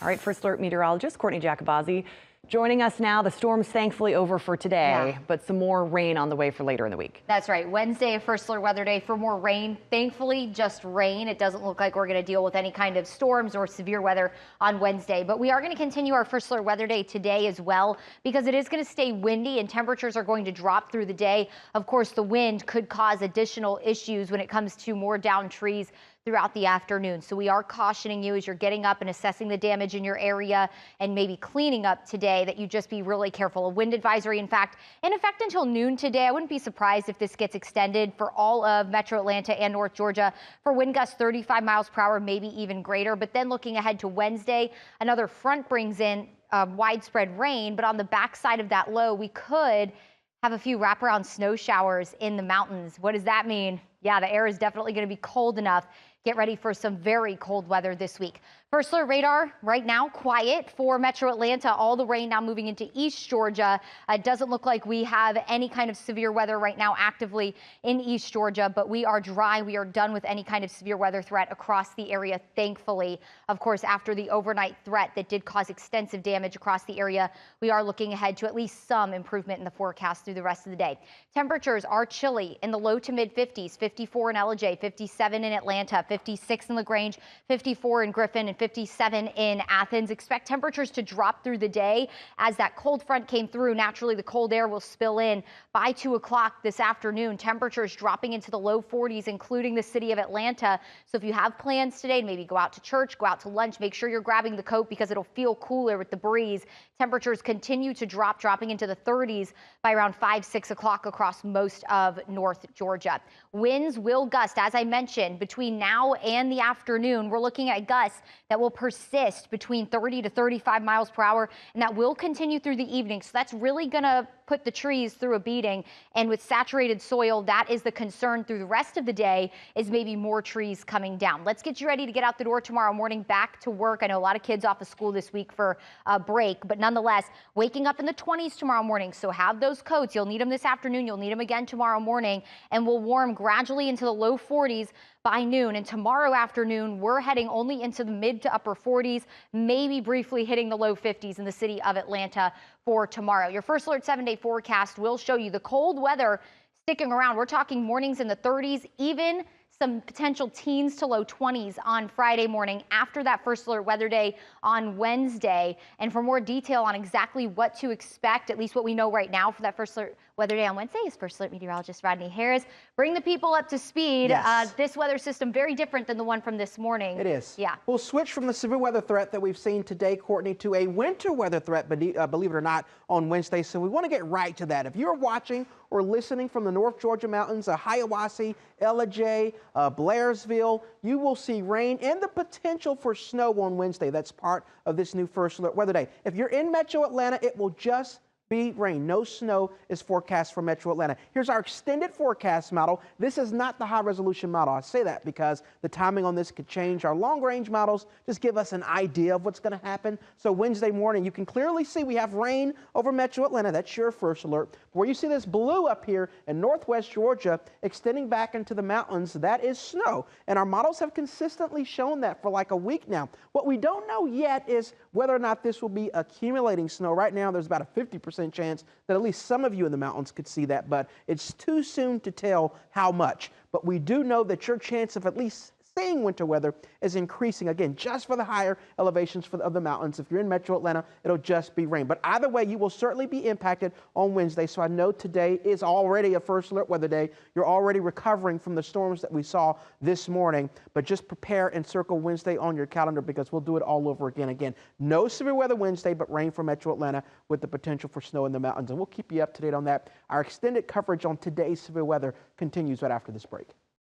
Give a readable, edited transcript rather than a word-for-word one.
All right, First Alert meteorologist Courtney Jacobazzi joining us now. The storm's thankfully over for today, but some more rain on the way for later in the week. That's right. Wednesday, a First Alert weather day for more rain. Thankfully, just rain. It doesn't look like we're going to deal with any kind of storms or severe weather on Wednesday. But we are going to continue our First Alert weather day today as well, because it is going to stay windy and temperatures are going to drop through the day. Of course, the wind could cause additional issues when it comes to more downed trees throughout the afternoon. So we are cautioning you as you're getting up and assessing the damage in your area and maybe cleaning up today that you just be really careful. A wind advisory, in effect until noon today. I wouldn't be surprised if this gets extended for all of Metro Atlanta and North Georgia for wind gusts 35 miles per hour, maybe even greater. But then looking ahead to Wednesday, another front brings in widespread rain. But on the backside of that low, we could have a few wraparound snow showers in the mountains. What does that mean? Yeah, the air is definitely going to be cold enough. Get ready for some very cold weather this week. First Alert radar right now quiet for Metro Atlanta. All the rain now moving into East Georgia. It doesn't look like we have any kind of severe weather right now actively in East Georgia, but we are dry. We are done with any kind of severe weather threat across the area, thankfully. Of course, after the overnight threat that did cause extensive damage across the area, we are looking ahead to at least some improvement in the forecast through the rest of the day. Temperatures are chilly in the low to mid 50s, 54 in Ellijay, 57 in Atlanta, 56 in LaGrange, 54 in Griffin, and 57 in Athens. Expect temperatures to drop through the day as that cold front came through. Naturally, the cold air will spill in by 2 o'clock this afternoon. Temperatures dropping into the low 40s, including the city of Atlanta. So if you have plans today to maybe go out to church, go out to lunch, make sure you're grabbing the coat because it'll feel cooler with the breeze. Temperatures continue to drop, dropping into the 30s by around 5, 6 o'clock across most of North Georgia. Winds will gust, as I mentioned, between now and the afternoon. We're looking at gusts that will persist between 30 to 35 miles per hour, and that will continue through the evening. So that's really going to put the trees through a beating. And with saturated soil, that is the concern through the rest of the day, is maybe more trees coming down. Let's get you ready to get out the door tomorrow morning, back to work. I know a lot of kids off of school this week for a break, but nonetheless, waking up in the 20s tomorrow morning. So have those coats. You'll need them this afternoon. You'll need them again tomorrow morning, and we'll warm gradually into the low 40s by noon. And tomorrow afternoon, we're heading only into the mid to upper 40s, maybe briefly hitting the low 50s in the city of Atlanta for tomorrow. Your First Alert 7-day forecast will show you the cold weather sticking around. We're talking mornings in the 30s, even some potential teens to low 20s on Friday morning after that First Alert weather day on Wednesday. And for more detail on exactly what to expect, at least what we know right now for that First Alert weather day on Wednesday, is First Alert meteorologist Rodney Harris. Bring the people up to speed. Yes. This weather system very different than the one from this morning. It is. Yeah. We'll switch from the severe weather threat that we've seen today, Courtney, to a winter weather threat, believe it or not, on Wednesday. So we want to get right to that. If you're watching or listening from the North Georgia mountains, Hiawassee, Ellijay, Blairsville, you will see rain and the potential for snow on Wednesday. That's part of this new First Alert weather day. If you're in Metro Atlanta, it will just be rain. No snow is forecast for Metro Atlanta. Here's our extended forecast model. This is not the high resolution model. I say that because the timing on this could change. Our long range models just give us an idea of what's going to happen. So Wednesday morning, you can clearly see we have rain over Metro Atlanta. That's your First Alert. Where you see this blue up here in northwest Georgia extending back into the mountains, that is snow. And our models have consistently shown that for like a week now. What we don't know yet is whether or not this will be accumulating snow. Right now, there's about a 50% chance that at least some of you in the mountains could see that, but it's too soon to tell how much. But we do know that your chance of at least seeing winter weather is increasing, again, just for the higher elevations of the mountains. If you're in Metro Atlanta, it'll just be rain. But either way, you will certainly be impacted on Wednesday. So I know today is already a First Alert weather day. You're already recovering from the storms that we saw this morning. But just prepare and circle Wednesday on your calendar because we'll do it all over again. Again, no severe weather Wednesday, but rain for Metro Atlanta with the potential for snow in the mountains. And we'll keep you up to date on that. Our extended coverage on today's severe weather continues right after this break.